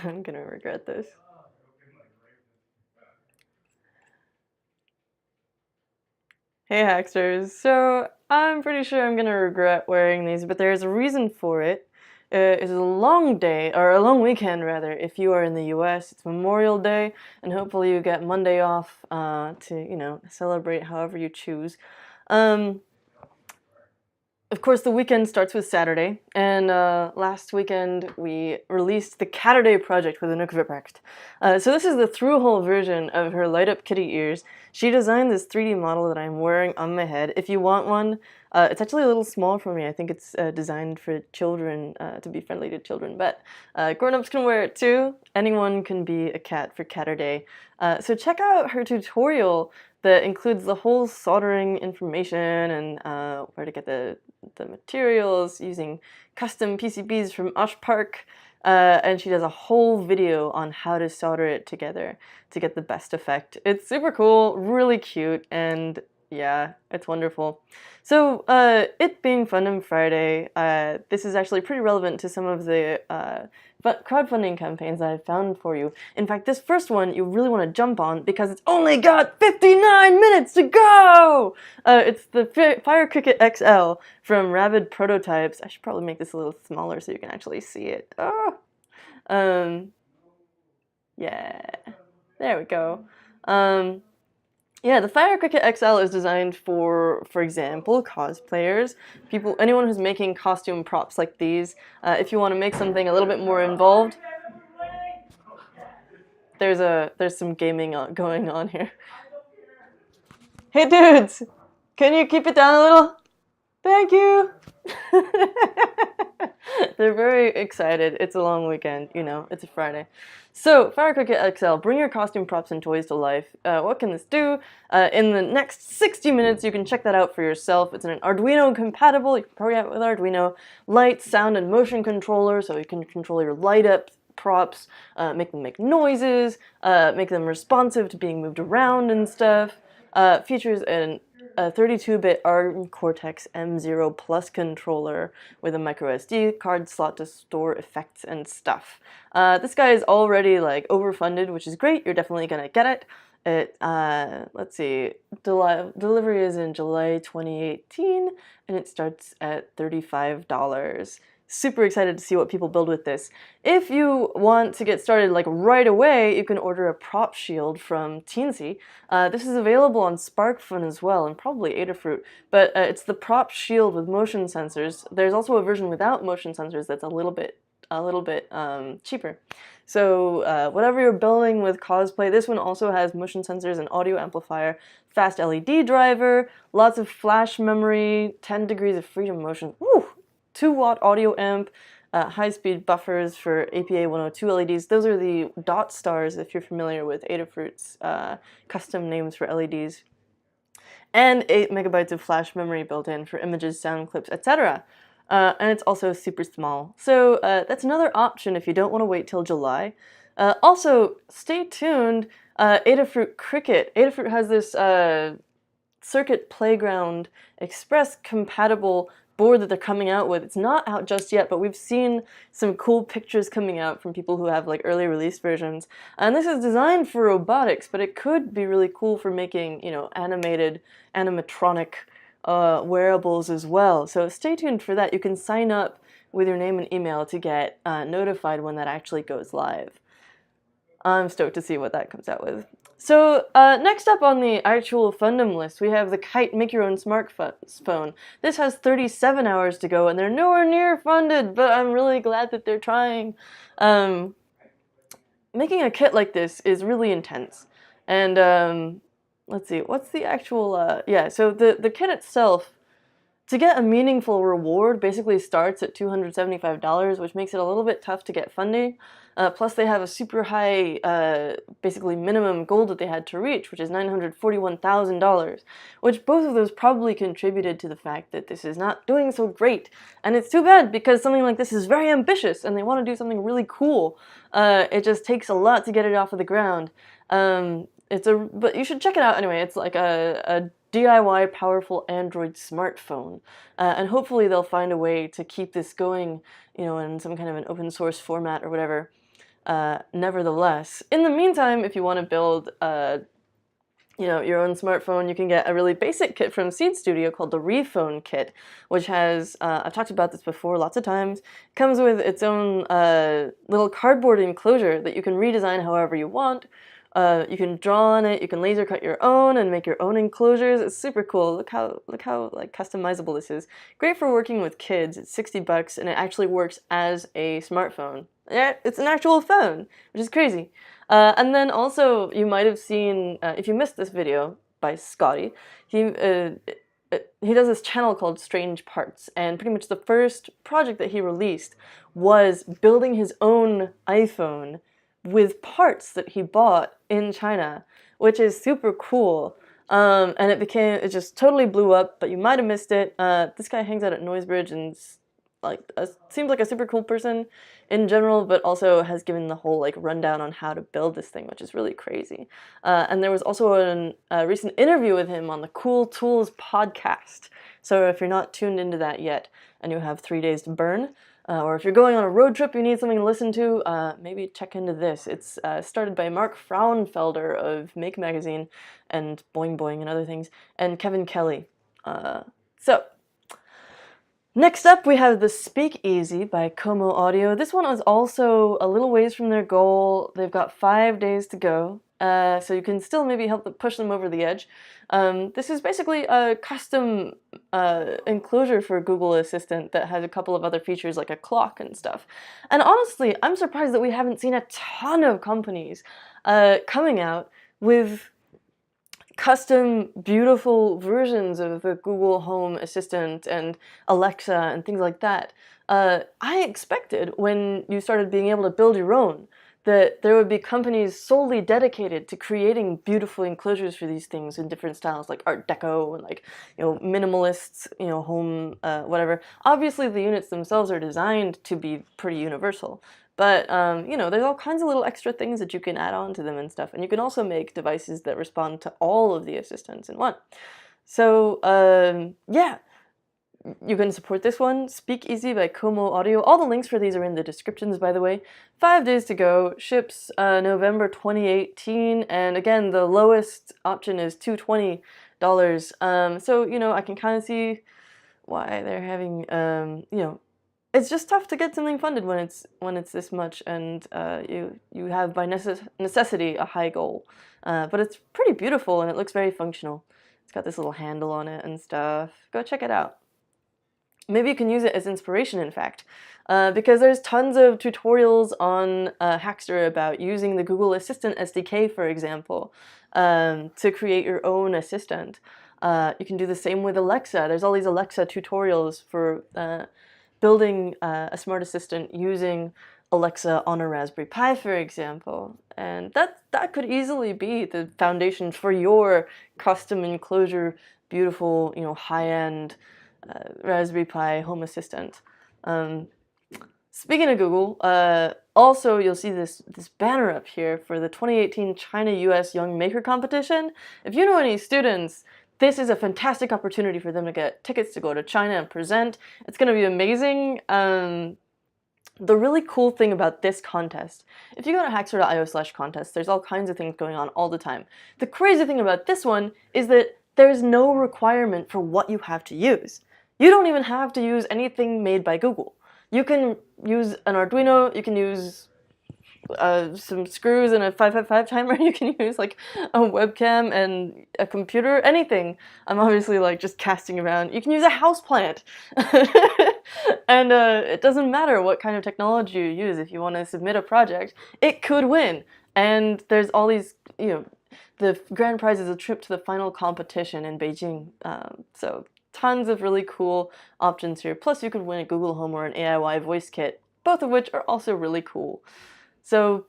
I'm gonna regret this. Hey Hacksters, so I'm pretty sure I'm gonna regret wearing these, but there's a reason for it. It's a long day, or a long weekend rather, if you are in the US. It's Memorial Day, and hopefully you get Monday off to, celebrate however you choose. Um, of course, the weekend starts with Saturday, and last weekend we released the Catterday project with Anouk Viprecht. So this is the through-hole version of her light-up kitty ears. She designed this 3D model that I'm wearing on my head. If you want one, it's actually a little small for me. I think it's designed for children, to be friendly to children, but grown-ups can wear it too. Anyone can be a cat for Catterday. So check out her tutorial that includes the whole soldering information and where to get the materials, using custom PCBs from Osh Park, and she does a whole video on how to solder it together to get the best effect. It's super cool, really cute, and yeah, it's wonderful. So, it being Fundum Friday, this is actually pretty relevant to some of the crowdfunding campaigns that I've found for you. In fact, this first one you really want to jump on because it's only got 59 minutes to go! It's the Fire Cricut XL from Rabid Prototypes. I should probably make this a little smaller so you can actually see it. Oh! Yeah, there we go. Yeah, the Fire Cricut XL is designed for example, cosplayers, anyone who's making costume props like these. If you want to make something a little bit more involved, there's some gaming going on here. Hey dudes, can you keep it down a little? Thank you. They're very excited. It's a long weekend, it's a Friday. So, Fire Cricut XL, bring your costume props and toys to life. What can this do? In the next 60 minutes, you can check that out for yourself. It's an Arduino compatible, you can program it with Arduino, light, sound, and motion controller, so you can control your light up props, make them make noises, make them responsive to being moved around and stuff. Features a 32-bit ARM Cortex M0 Plus controller with a micro SD card slot to store effects and stuff. This guy is already like overfunded, which is great. You're definitely gonna get it. Let's see, delivery is in July 2018, and it starts at $35. Super excited to see what people build with this. If you want to get started like right away, you can order a prop shield from Teensy. This is available on SparkFun as well, and probably Adafruit, but it's the prop shield with motion sensors. There's also a version without motion sensors that's a little bit cheaper. So whatever you're building with cosplay, this one also has motion sensors and audio amplifier, fast LED driver, lots of flash memory, 10 degrees of freedom motion. Woo! 2-watt audio amp, high-speed buffers for APA 102 LEDs. Those are the dot stars, if you're familiar with Adafruit's custom names for LEDs. And 8 megabytes of flash memory built in for images, sound clips, etc. And it's also super small. So that's another option if you don't want to wait till July. Also, stay tuned. Adafruit Cricut. Adafruit has this Circuit Playground Express compatible board that they're coming out with. It's not out just yet, but we've seen some cool pictures coming out from people who have like early release versions. And this is designed for robotics, but it could be really cool for making, animated, animatronic wearables as well. So stay tuned for that. You can sign up with your name and email to get notified when that actually goes live. I'm stoked to see what that comes out with. So next up on the actual Fundum list, we have the Kite Make Your Own Smartphone. This has 37 hours to go, and they're nowhere near funded, but I'm really glad that they're trying. Making a kit like this is really intense. And let's see, what's the actual, yeah, so the kit itself, to get a meaningful reward, basically starts at $275, which makes it a little bit tough to get funding. Plus, they have a super high, basically minimum goal that they had to reach, which is $941,000, which both of those probably contributed to the fact that this is not doing so great. And it's too bad because something like this is very ambitious and they want to do something really cool. It just takes a lot to get it off of the ground. But you should check it out anyway. It's like a DIY powerful Android smartphone. And hopefully they'll find a way to keep this going, in some kind of an open source format or whatever. nevertheless. In the meantime, if you want to build your own smartphone, you can get a really basic kit from Seed Studio called the Reef Own Kit, which has, I've talked about this before lots of times, comes with its own little cardboard enclosure that you can redesign however you want. You can draw on it, you can laser cut your own and make your own enclosures. It's super cool. Look how like customizable this is. Great for working with kids. It's $60 and it actually works as a smartphone. Yeah, it's an actual phone, which is crazy. And then also, you might have seen, if you missed this video by Scotty, he does this channel called Strange Parts, and pretty much the first project that he released was building his own iPhone with parts that he bought in China, which is super cool. And it just totally blew up, but you might have missed it. This guy hangs out at Noisebridge and seems like a super cool person in general, but also has given the whole rundown on how to build this thing, which is really crazy. And there was also a recent interview with him on the Cool Tools podcast. So if you're not tuned into that yet and you have 3 days to burn, or if you're going on a road trip, you need something to listen to, maybe check into this. It's started by Mark Frauenfelder of Make Magazine and Boing Boing and other things, and Kevin Kelly. Next up, we have the Speakeasy by Como Audio. This one is also a little ways from their goal. They've got 5 days to go, so you can still maybe help push them over the edge. This is basically a custom enclosure for Google Assistant that has a couple of other features like a clock and stuff. And honestly, I'm surprised that we haven't seen a ton of companies coming out with custom, beautiful versions of the Google Home Assistant and Alexa and things like that. I expected when you started being able to build your own that there would be companies solely dedicated to creating beautiful enclosures for these things in different styles, like Art Deco and minimalists, home, whatever. Obviously, the units themselves are designed to be pretty universal. But, there's all kinds of little extra things that you can add on to them and stuff. And you can also make devices that respond to all of the assistants in one. So, yeah, you can support this one, Speakeasy by Como Audio. All the links for these are in the descriptions, by the way. 5 days to go, ships November 2018, and again, the lowest option is $220. So, I can kind of see why they're having, it's just tough to get something funded when it's this much, and you have by necessity a high goal. But it's pretty beautiful and it looks very functional. It's got this little handle on it and stuff. Go check it out. Maybe you can use it as inspiration, in fact, because there's tons of tutorials on Hackster about using the Google Assistant SDK, for example, to create your own assistant. You can do the same with Alexa. There's all these Alexa tutorials for building a smart assistant using Alexa on a Raspberry Pi, for example. And that could easily be the foundation for your custom enclosure, beautiful, high-end Raspberry Pi home assistant. Speaking of Google, also you'll see this banner up here for the 2018 China-US Young Maker Competition. If you know any students, this is a fantastic opportunity for them to get tickets to go to China and present. It's going to be amazing. The really cool thing about this contest, if you go to Hackster.io/contest, there's all kinds of things going on all the time. The crazy thing about this one is that there's no requirement for what you have to use. You don't even have to use anything made by Google. You can use an Arduino, you can use some screws and a 555 timer, you can use a webcam and a computer, anything. I'm obviously just casting around. You can use a houseplant. And it doesn't matter what kind of technology you use. If you want to submit a project, it could win. And there's all these, the grand prize is a trip to the final competition in Beijing. So tons of really cool options here. Plus you could win a Google Home or an AIY voice kit, both of which are also really cool. So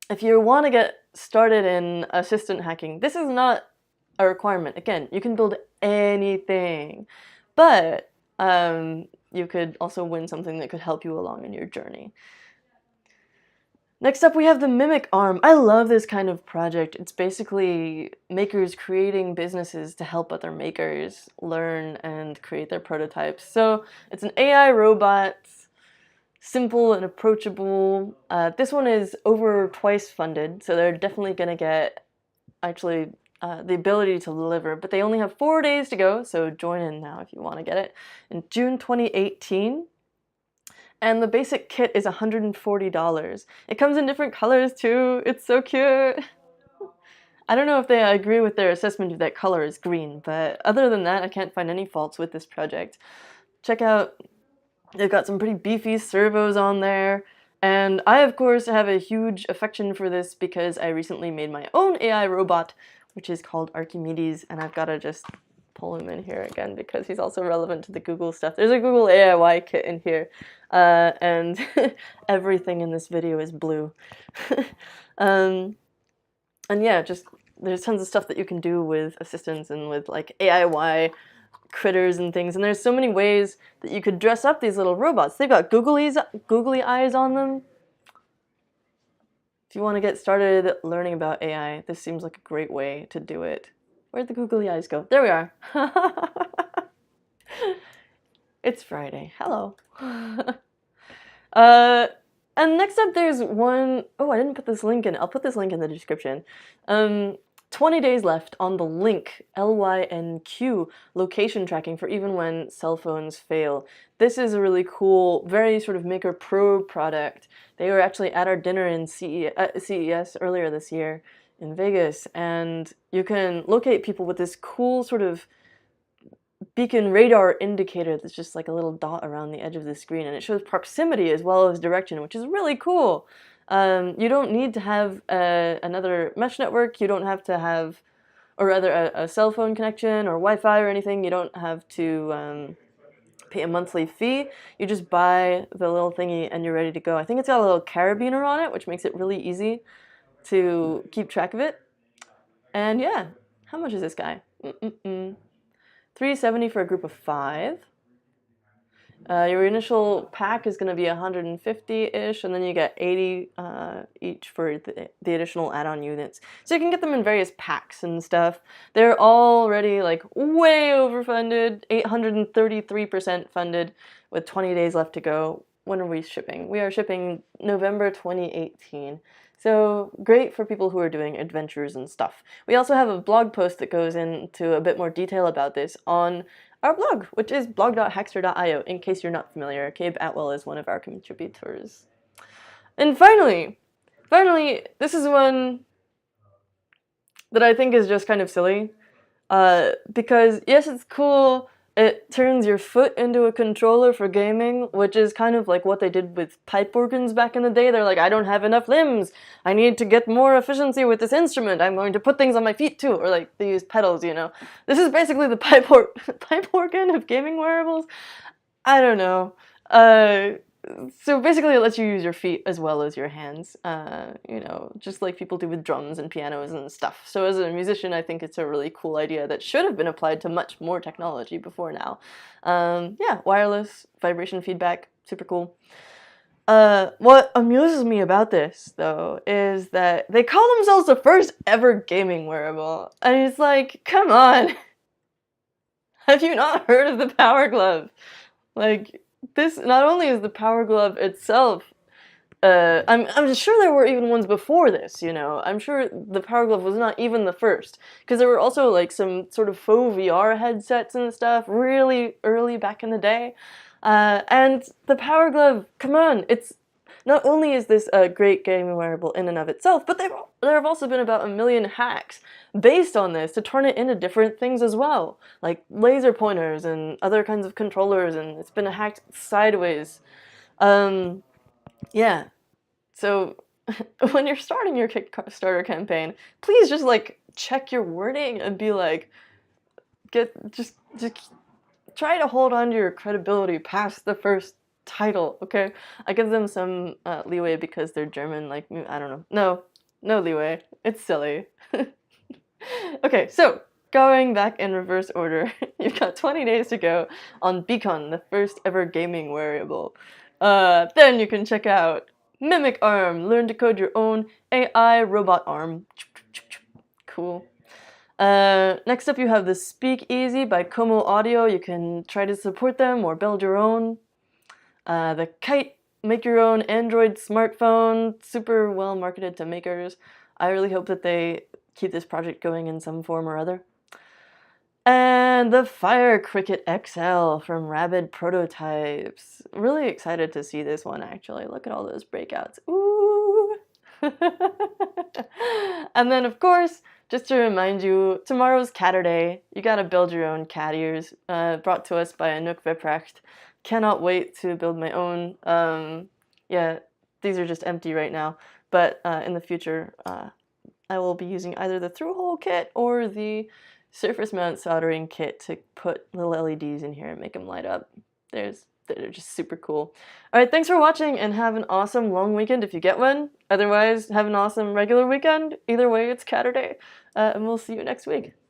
if you want to get started in assistant hacking, this is not a requirement. Again, you can build anything, but you could also win something that could help you along in your journey. Next up, we have the Mimic Arm. I love this kind of project. It's basically makers creating businesses to help other makers learn and create their prototypes. So it's an AI robot simple and approachable. This one is over twice funded, so they're definitely going to get actually the ability to deliver, but they only have 4 days to go, so join in now if you want to get it. In June 2018. And the basic kit is $140. It comes in different colors too. It's so cute. I don't know if they agree with their assessment of that color is green, but other than that, I can't find any faults with this project. Check out, they've got some pretty beefy servos on there. And I, of course, have a huge affection for this because I recently made my own AI robot, which is called Archimedes, and I've got to just pull him in here again because he's also relevant to the Google stuff. There's a Google AI kit in here, and everything in this video is blue. And yeah, just there's tons of stuff that you can do with assistants and with like AIY critters and things. And there's so many ways that you could dress up these little robots. They've got googly eyes on them. If you want to get started learning about AI, this seems like a great way to do it. Where'd the googly eyes go? There we are. It's Friday. Hello. And next up there's one, oh, I didn't put this link in. I'll put this link in the description. 20 days left on the Lync, LYNQ, location tracking for even when cell phones fail. This is a really cool, very sort of Maker Pro product. They were actually at our dinner in CES earlier this year in Vegas, and you can locate people with this cool sort of beacon radar indicator that's just like a little dot around the edge of the screen, and it shows proximity as well as direction, which is really cool. You don't need to have another mesh network. You don't have to have, or rather, a cell phone connection or Wi-Fi or anything. You don't have to pay a monthly fee. You just buy the little thingy and you're ready to go. I think it's got a little carabiner on it, which makes it really easy to keep track of it. And yeah, how much is this guy? $370 for a group of 5. Your initial pack is going to be 150-ish, and then you get 80 each for the additional add-on units. So you can get them in various packs and stuff. They're already like way overfunded, 833% funded, with 20 days left to go. When are we shipping? We are shipping November 2018. So great for people who are doing adventures and stuff. We also have a blog post that goes into a bit more detail about this on our blog, which is blog.hackster.io, in case you're not familiar. Cabe Atwell is one of our contributors. And finally, this is one that I think is just kind of silly. Because yes, it's cool. It turns your foot into a controller for gaming, which is kind of like what they did with pipe organs back in the day. They're like, I don't have enough limbs. I need to get more efficiency with this instrument. I'm going to put things on my feet too. Or like, they use pedals, you know. This is basically the pipe organ of gaming wearables. I don't know. So basically it lets you use your feet as well as your hands, you know, just like people do with drums and pianos and stuff. So as a musician, I think it's a really cool idea that should have been applied to much more technology before now. Yeah, wireless, vibration feedback, super cool. What amuses me about this, though, is that they call themselves the first ever gaming wearable. And it's like, come on! Have you not heard of the Power Glove? Like, this not only is the Power Glove itself, I'm sure there were even ones before this, you know. I'm sure the Power Glove was not even the first, because there were also like some sort of faux VR headsets and stuff really early back in the day. And the Power Glove, come on, it's not only is this a great gaming wearable in and of itself, but there have also been about 1 million hacks based on this to turn it into different things as well, like laser pointers and other kinds of controllers, and it's been hacked sideways. Yeah, so when you're starting your Kickstarter campaign, please just like check your wording and be like, just try to hold on to your credibility past the first title, okay? I give them some leeway because they're German, like, I don't know. No leeway. It's silly. Okay, so going back in reverse order, you've got 20 days to go on Beacon, the first ever gaming wearable. Then you can check out Mimic Arm, learn to code your own AI robot arm. Cool. Next up you have the Speak Easy by Como Audio. You can try to support them or build your own. The Kite make your own Android smartphone, super well marketed to makers. I really hope that they keep this project going in some form or other. And the Fire Cricut XL from Rabid Prototypes. Really excited to see this one, actually. Look at all those breakouts. Ooh! And then, of course, just to remind you, tomorrow's Catterday. You gotta build your own cat ears, brought to us by Anouk Viprecht. Cannot wait to build my own. Yeah, these are just empty right now, but in the future, I will be using either the through-hole kit or the surface mount soldering kit to put little LEDs in here and make them light up. They're just super cool. All right, thanks for watching and have an awesome long weekend if you get one. Otherwise, have an awesome regular weekend. Either way, it's Catterday, and we'll see you next week.